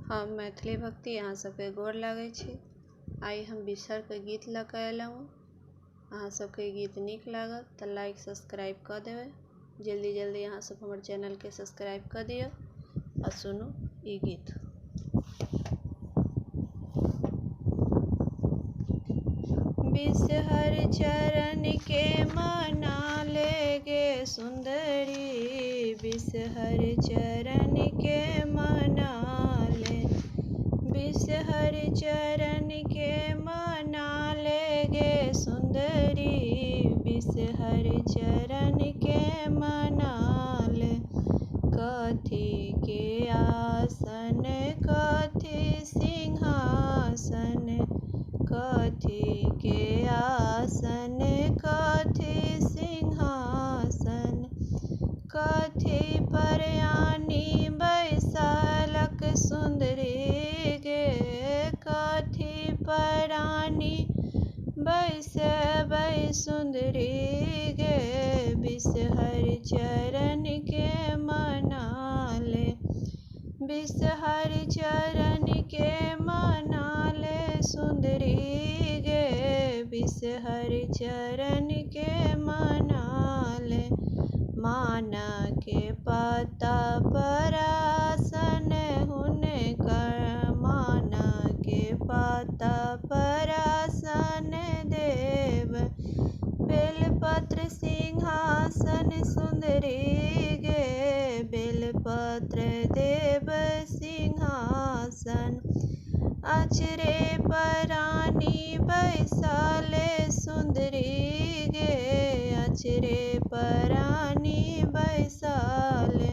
हम मैथिली भक्ति अहाँ सबके गोर लागै छी। आइ हम बिसहर के गीत लऽ कऽ एलहुँ। अहाँ सबके गीत नीक लागत तऽ लाइक सब्सक्राइब कऽ देबै। जल्दी जल्दी अहाँ सब हमर चैनल के सब्सक्राइब कऽ दियौ आ सुनू ई गीत। बिसहर चरण के मना ले गे सुंदरी, बिसहर चरण के मना ले, बिसहर चरण के मना ले गे सुंदरी, बिसहर चरण के मना ले। कथी के आसन कथी सिंहासन, कथी के आसन कथी सिंहासन, कथी पर आनी बैसालक सुंदरी गे, कथी पर आनी बैसबै सुंदरी गे, बिसहर चरण के मना ले, बिसहर चरण के मना ले सुंदरी गे, बिसहर चरण के मना ले। माना के पता पर आसन हुनकर, माना के पता पर आसन देव, बेलपत्र सिंहासन सुंदरी गे, बेलपत्र देव सिंहासन, अचरे पर आनी बैसाले सुंदरी गे, अचरे पर आनी बैसाले,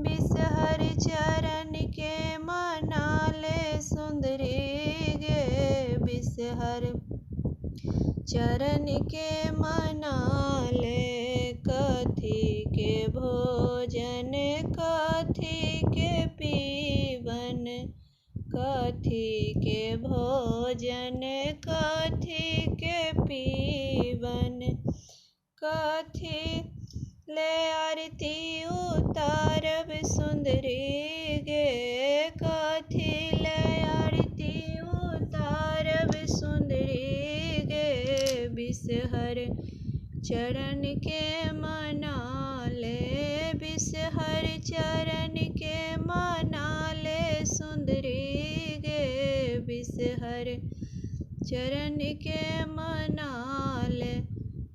बिसहर चरण के मना ले सुंदरी गे, बिसहर चरण के मना ले। कथी के भोजन कथी के पीवन, कथी के भोजन कथी के पीवन, कथी ले आरती उतारब सुंदरी गे, कथी ले आरती उतारब सुंदरी गे, बिसहर चरण के मना ले, बिसहर चरण के मना ले सुंदरी गे, बिसहर चरण के मना ले।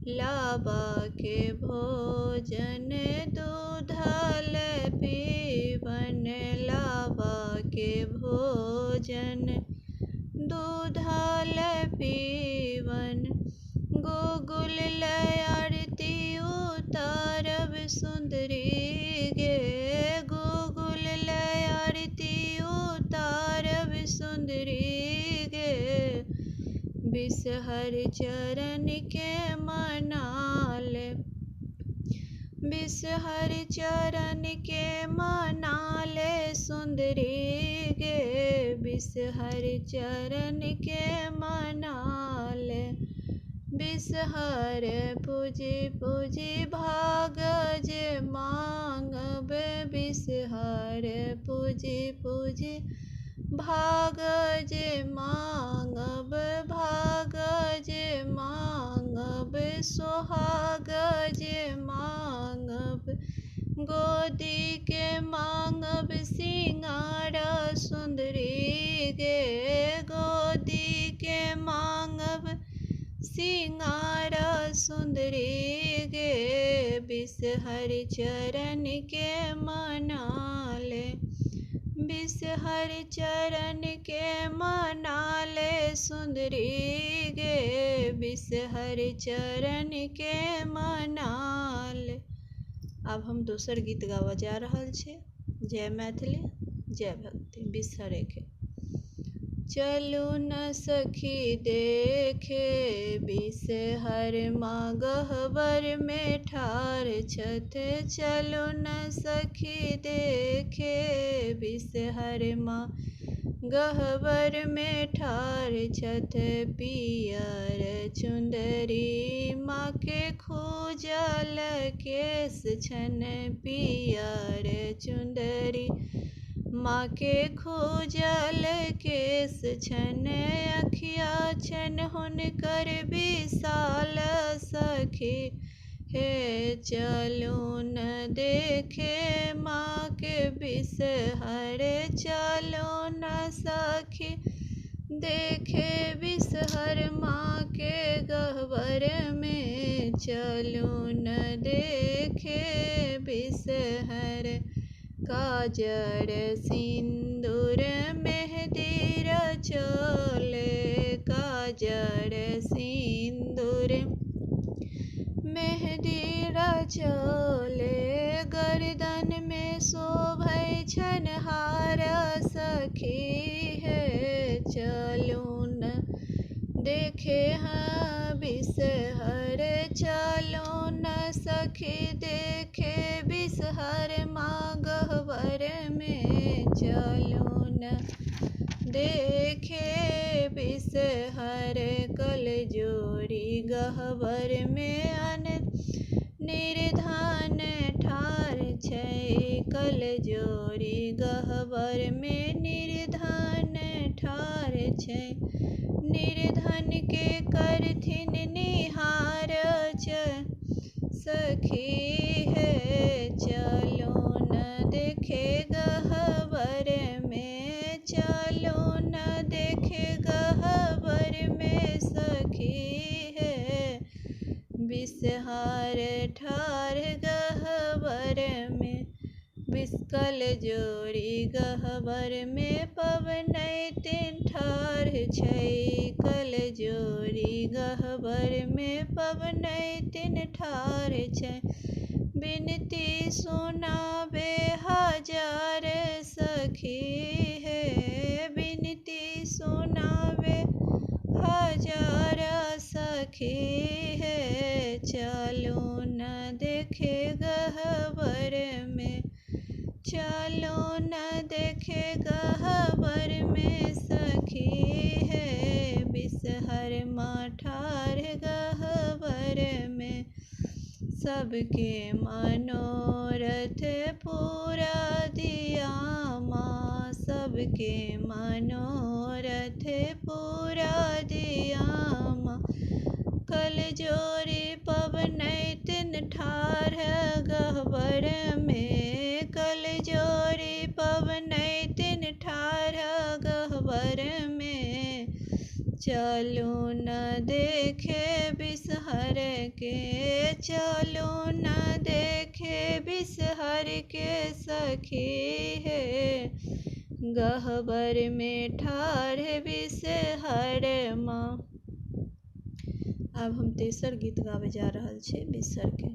लाबा के भोजन दूधल पीवन, लाबा के भोजन दूधल पीवन, गोकुल ले आरती उतारब सुंदरी गे, गोकुल ले आरती उतारब सुंदरी गे, बिसहर चरण के मना ले, बिसहर चरण के मना ले सुंदरी गे, बिसहर चरण के मना ले। बिसहर पूजी पूजी भाग जे मांगब, बिसहर पूजी पूजी भाग जे मांगब, भाग जे मांगब, सोहाग जे मांगब, गोदी के मांगब सिंगारा सुंदरी गे, गोदी के मांगब सिंगारा सुंदरी गे, बिसहर चरण के मना ले, बिसहर चरण के मना ले सुंदरी गे, बिसहर चरण के मना ले। अब हम दोसर गीत गावा जा रहल छी। जय मैथिली जय भक्ति। बिसहरे के चलू न सखी देखे, बिसहर माँ गह्वर में ठाढ़ छथ, चलू न सखी देखे, बिसहर माँ गह्वर में ठाढ़ छथ, पियर चुंदरी माँ के खूजल केश छन, पियर चुंदरी माँ के खोजल केस छन अखिया छन हुनकर विशाल सखी हे चलू न देखे माँ के बिसहर चलो न सखी देखे बिसहर माँ के गह्वर में चलू न देखे बिसहर काजर सिंदूर मेहंदी रचोले काजर सिंदूर मेहंदी रचोले गर्दन में शोभै छन हार सखी हे चलू न देखे हाँ बिसहर चलो न सखी देखे बिसहर माँ गह्वर में चलो न देखे बिसहर कल जोड़ी गह्वर में अन निर्धन ठार छै कल जोड़ी गह्वर में निर्धन ठार छै निर्धन के करथिन निहार सखी हे चलो न देखे गह्वर में चलो न देखे गह्वर में सखी है बिसहार ठार गह्वर में बिस्कल जोड़ी गह्वर में पवनैतिन ठार छै कल जोड़ी गह्वर में पवनैतिन ठार छै बिनती सुनाबे हजार सखी हे बिनती सुनाबे हजार सखी हे चलो न देखे गह्वर में चलो न देखे गह्वर में सखी है बिसहर माँ ठार गह्वर में सबके मनोरथ पूरा दिया माँ सबके मनोरथ पूरा दिया माँ कल जोरी पवनैतिन ठार गह्वर में कल जोरी पवनैतिन ठार गह्वर में चलू न देखे बिसहर के चलू न देखे बिसहर के सखी है गह्वर में ठार बिसहर माँ। अब हम तेसर गीत गावे जा रहल छे बिसहर के।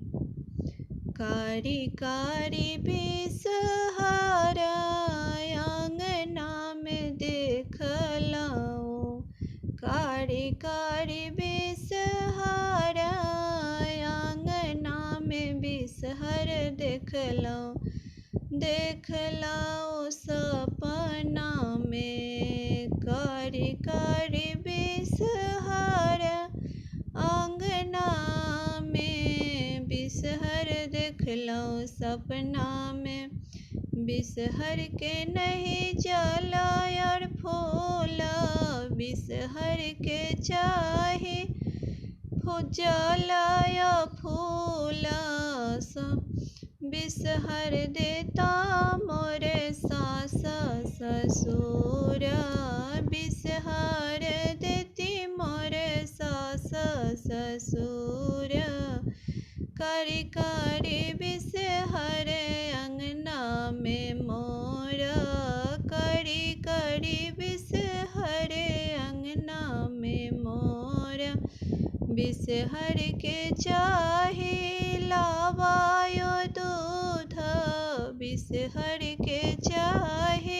कारी कारी बिसहर आंगना में देखलौं कारी कारी बिसहर आंगना में बिसहर देखलौं देखलौं सपना में कारी कारी बिसहर आंगना में बिसहर देखलौं सपना में बिसहर के नहीं जला और फूला बिसहर के चाहे जला या फूला बिसहर देता मोरे सास ससुर बिसहर देती मोरे सास ससुर कारी कारी बिसहर अंगना में मोरा कारी कारी बिसहर अंगना में मोरा बिसहर के चाहे लावायो दूध बिसहर के चाहे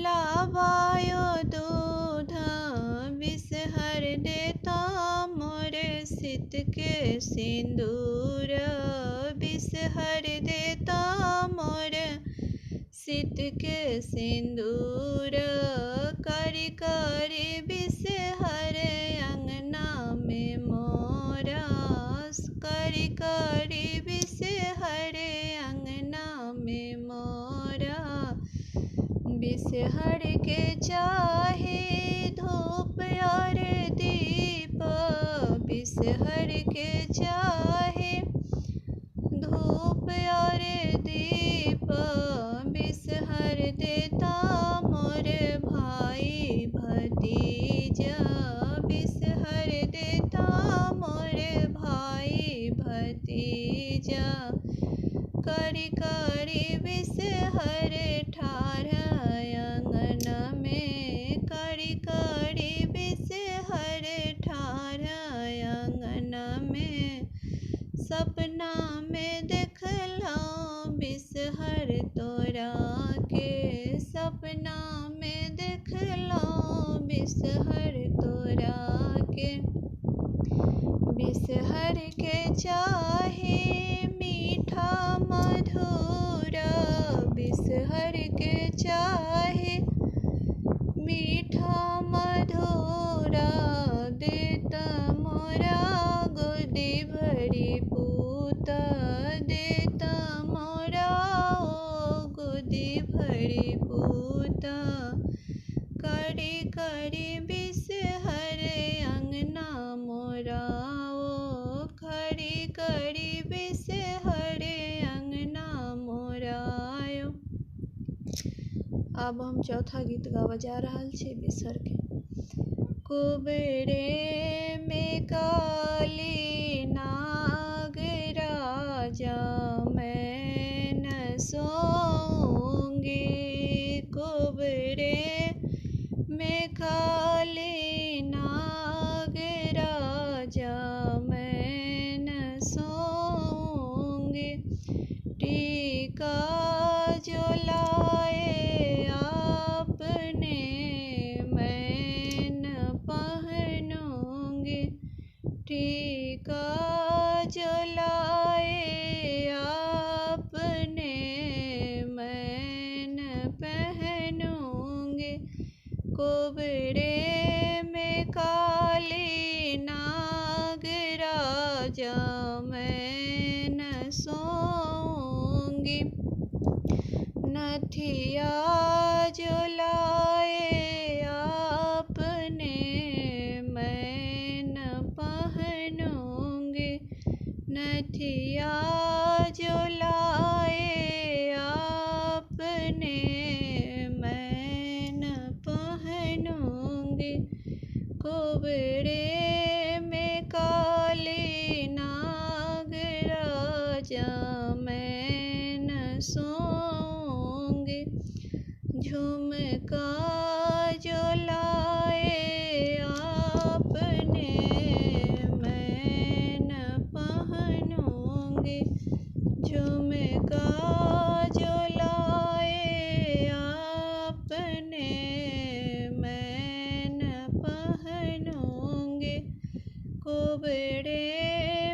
लावायो दूध बिसहर देता मोरे सित के सिंदूर बिसहर देता मोरे सित के सिंदूर कारी कारी बिसहर अंगना में मोरा कारी कारी बिसहर अंगना में मोरा बिसहर के चाहे धूप और दीप, बिसहर के चाहे धूप और दीप, बिसहर देता मोर भाई भतीजा, बिसहर देता मोर भाई भतीजा। करी करी बिसहर ठाढ़ अंगन में, करी करी बिसहर ठाढ़ अंगन में। सपना में देखलौं बिसहर तोरा के, सपना में देखलौं बिसहर तोरा के। बिसहर के चाहे मीठा मधुर, बिसहर के चाहे मीठा मधुर, देत मोरा गोदी भरी पूत, देत मोरा ओ गोदी भरी पूत। करी करी बिसहर अंगना मोरा ओ, करी करी बिसहर अंगना मोरा आयो। अब हम चौथा गीत गावा जा रहल छी बिसहर के। कुबेरे में काली नाग राजा मैं न सोऊंगी, कुबेरे में काली नाग राजा मैं न सोऊंगी। टीका जो लाए आपने मैं न पहनूंगी, टीका जो लाए आपने मैं न पहनूंगी। कुबेरे में काली नाग राजा मैं न सोऊंगी। नथिया जो लाए आपने मैं न पहनूंगी, नथिया जो लाए आपने मैं न पहनूंगी। कुबेरे में काली नाग राजा मैं न सोऊंगी। झुमका जो लाए आपने मैं न पहनूंगी, झुमका जो लाए आपने मैं न पहनूंगी। कुबेरे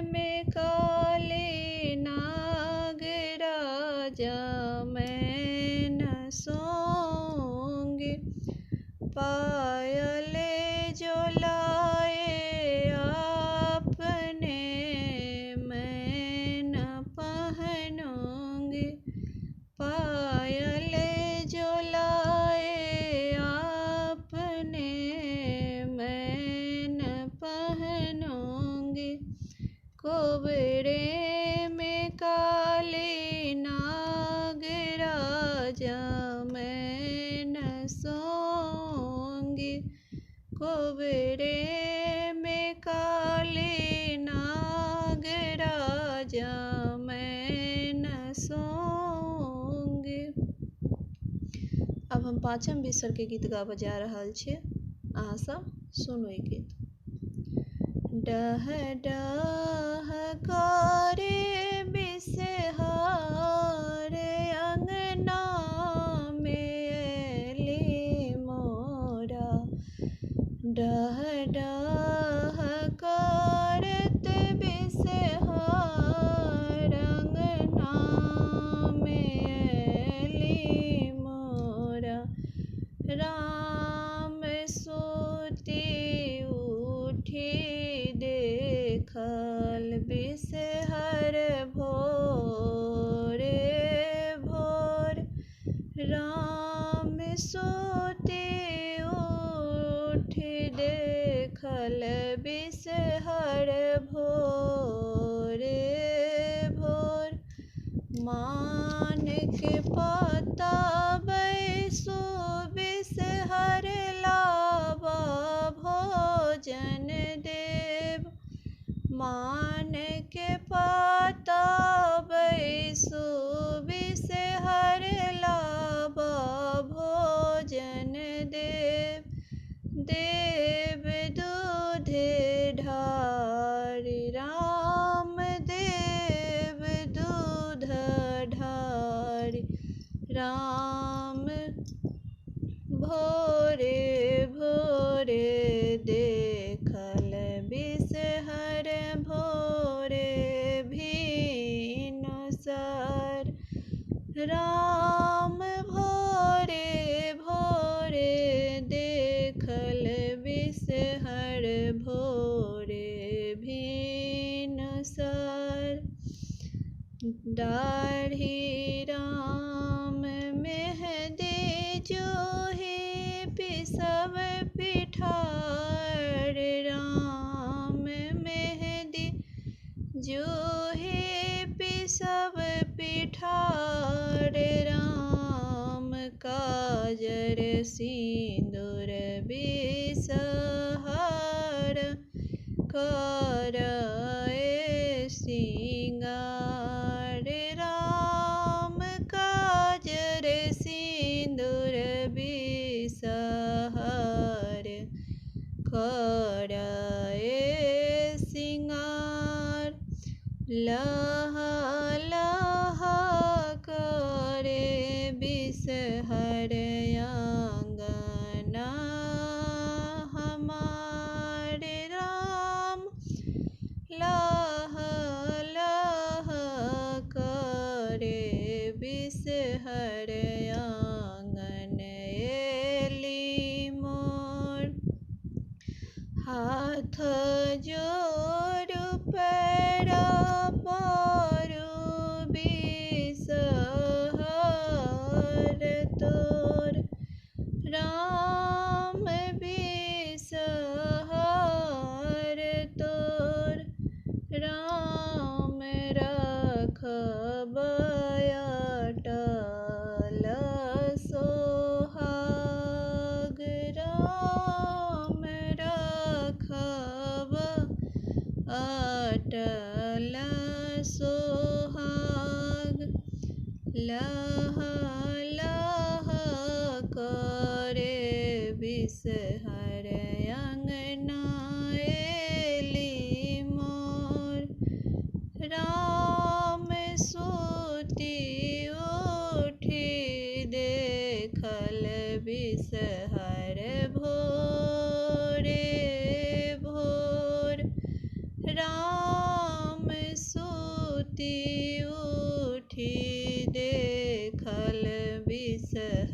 में काली नाग राजा मैं न सोऊंगी। पायल जो लाए आपने मैं न पहनूंगी, पायल जो लाए आपने मैं न पहनूंगी। कुबेरे में काली नाग राजा मैं न सोऊंगी, कुबेरे में काली नाग राजा मैं न सोऊंगी। अब हम पाँचम बिसहर के गीत गावा जा रहल छियै, अहाँ सब सुनू ई गीत। डह डह करे बिसहर अंगना में एली मोरा, डह डह करत बिसहर अंगना में एली मोरा। राम सूती उठी देखल बिसहर भोरे भोर, राम सूती उठी देखल बिसहर भोरे भोर। मान के पता बैसु बिसहर लाबा भोजन देव। मान के पता बैसु बिसहर लाबा भोजन देव। देव दूध ढारि राम देव दूध ढारि राम। भोरे भोरे देखल बिसहर भोरे भिनुसर राम। भोरे भोरे देखल बिसहर भोरे भिनुसर। दाढ़ी राम मेहंदी जोहि पिसब पिठार राम। मेहंदी जोहि पिसब पिठार राम। काजर सिंदूर बिसहर करए सिंगार राम। काजर सिंदूर बिसहर करए सिंगार। लह लह करे बिसहर आंगना हमार राम। लह लह करे बिसहर आंगन एली मोर। हाथ जोड़ु पैर पड़ु बिसहर तोर राम। बिसहर तोर राम। रखब अटल सोहाग राम। रखब अटल सोहाग। लह लह करे बिसहर अंगना एली मोर। राम सूती उठी देखल बिसहर भोरे भोर। राम सूती उठी देखल बिसहर